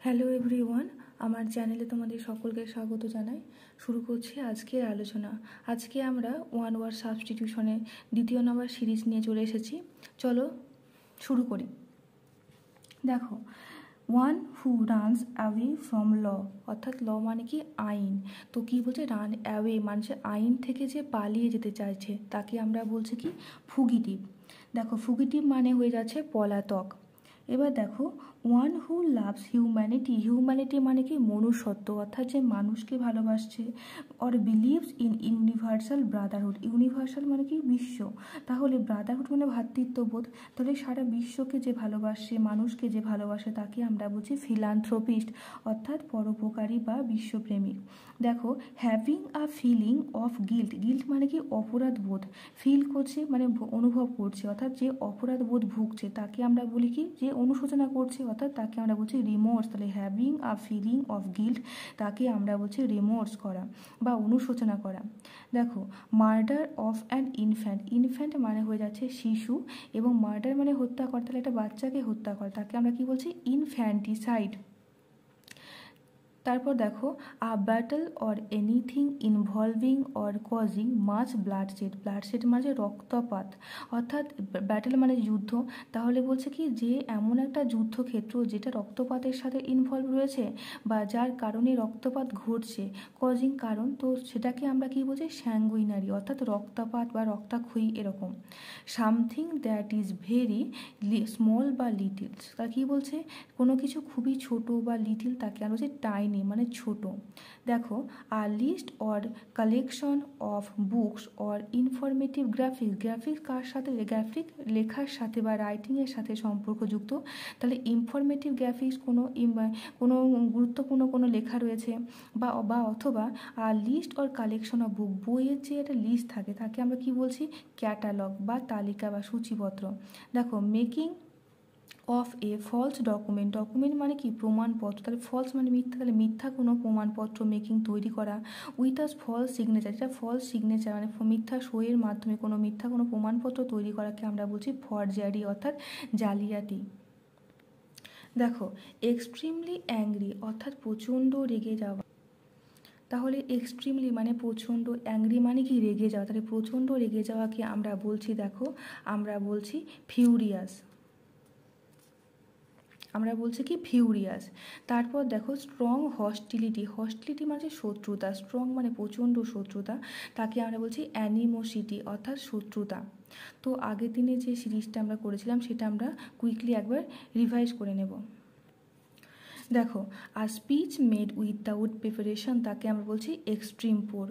Hello everyone, আমার চ্যানেলে তোমাদের সকলকে স্বাগত জানাই। শুরু করছি আজকের আলোচনা। আজকে আমরা ওয়ান ওয়ার্ড সাবস্টিটিউশনের দ্বিতীয় নম্বর সিরিজ নিয়ে চলে এসেছি। চলো শুরু করি। দেখো, one who runs away from law, অর্থাৎ ল মানে কি আইন। তো কী বলছে, রান অ্যাওয়ে মানে আইন থেকে যে পালিয়ে যেতে চাইছে তাকে আমরা বলছি কি ফুগিটিভ। দেখো, ফুগিটিভ মানে হয়ে যাচ্ছে পলাতক। এবার দেখো, one who loves humanity, humanity মানে কি মনুষ্যত্ব, অর্থাৎ যে মানুষকে ভালোবাসছে। Or believes in universal brotherhood, universal মানে কি বিশ্ব, তাহলে ব্রাদারহুড মানে ভ্রাতৃত্ববোধ, তাহলে সারা বিশ্বকে যে ভালোবাসে, মানুষকে যে ভালোবাসে তাকে আমরা বলছি ফিলান্থ্রোপিস্ট, অর্থাৎ পরোপকারী বা বিশ্বপ্রেমিক। দেখো, having a feeling of guilt, guilt মানে কি অপরাধ বোধ, ফিল করছে মানে অনুভব করছে, অর্থাৎ যে অপরাধ বোধ ভুগছে তাকে আমরা বলি কি যে অনুশোচনা করছে, অর্থাৎ তাকে আমরা বলছি রিমোর্স। তাহলে having a feeling of guilt তাকে আমরা বলছি রিমোর্স করা বা অনুশোচনা করা। দেখো, murder of an infant, infant মানে হয়ে যাচ্ছে শিশু, এবং মার্ডার মানে হত্যা করা, তাহলে একটা বাচ্চাকে হত্যা করা তাকে আমরা কি বলছি ইনফ্যান্টিসাইড। তারপর দেখো, a battle or anything involving or causing much bloodshed, bloodshed মানে রক্তপাত, অর্থাৎ ব্যাটল মানে যুদ্ধ, তাহলে বলছে কি যে এমন একটা যুদ্ধক্ষেত্র যেটা রক্তপাতের সাথে ইনভলভ রয়েছে বা যার কারণে রক্তপাত ঘটছে, কজিং কারণ, তো সেটাকে আমরা কি বলছি স্যাঙ্গুইনারি, অর্থাৎ রক্তপাত বা রক্তাক্ষয়ী এরকম। Something that is very small বা লিটিল, তা কী বলছে কোনো কিছু খুবই ছোট বা লিটিল তাকে আমরা বলছি টাইনি মানে ছোট। দেখো, a list or collection of books or informative graphics, graphics কার সাথে, গ্রাফিক লেখার সাথে বা রাইটিংয়ের সাথে সম্পর্কযুক্ত, তাহলে ইনফরমেটিভ গ্রাফিক্স কোনো গুরুত্বপূর্ণ কোনো লেখা রয়েছে বা অথবা a list or collection of book, বইয়ের যে একটা লিস্ট থাকে তাকে আমরা কি বলছি ক্যাটালগ বা তালিকা বা সূচিপত্র। দেখো, making of a false document, document মানে কি প্রমাণপত্র, তাহলে ফলস মানে মিথ্যা, তাহলে মিথ্যা কোনো প্রমাণপত্র মেকিং তৈরি করা। উইথ আ ফলস সিগনেচার, যেটা ফলস সিগনেচার মানে মিথ্যা সইয়ের মাধ্যমে কোনো মিথ্যা কোনো প্রমাণপত্র তৈরি করাকে আমরা বলছি ফরজারি, অর্থাৎ জালিয়াতি। দেখো, এক্সট্রিমলি অ্যাংরি অর্থাৎ প্রচণ্ড রেগে যাওয়া, তাহলে এক্সট্রিমলি মানে প্রচণ্ড, অ্যাংরি মানে কি রেগে যাওয়া, তাহলে প্রচণ্ড রেগে যাওয়াকে আমরা বলছি, দেখো আমরা বলছি ফিউরিয়াস, আমরা বলছি কি ফিউরিয়াস। তারপর দেখো, স্ট্রং হস্টিলিটি, হস্টিলিটি মানে শত্রুতা, স্ট্রং মানে প্রচণ্ড শত্রুতা, তাকে আমরা বলছি অ্যানিমোসিটি অর্থাৎ শত্রুতা। তো আগের দিনে যে সিরিজটা আমরা করেছিলাম সেটা আমরা কুইকলি একবার রিভাইজ করে নেব। দেখো, a speech made without preparation তাকে আমরা বলছি extempore.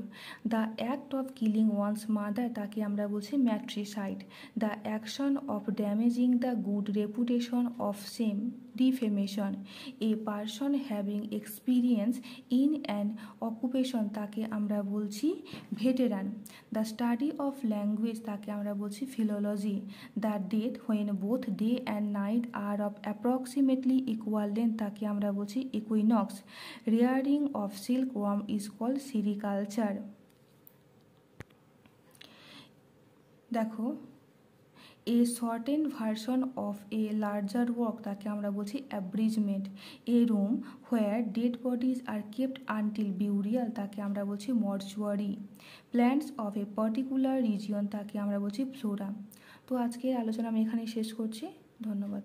The act of killing one's mother তাকে আমরা বলছি matricide. The action of damaging the good reputation of same defamation. A person having experience in an occupation তাকে আমরা বলছি veteran. The study of language তাকে আমরা বলছি philology. The death when both day and night are of approximately equal length তাকে আমরা বলছি equinox. Rearing of silk worm is called sericulture. দেখো, a shorten version of a larger work তাকে আমরা বলছি abridgement. A room where dead bodies are kept until burial তাকে আমরা বলছি mortuary. Plants of a particular region তাকে আমরা বলছি ফ্লোরা। তো আজকের আলোচনা আমি এখানে শেষ করছি। ধন্যবাদ।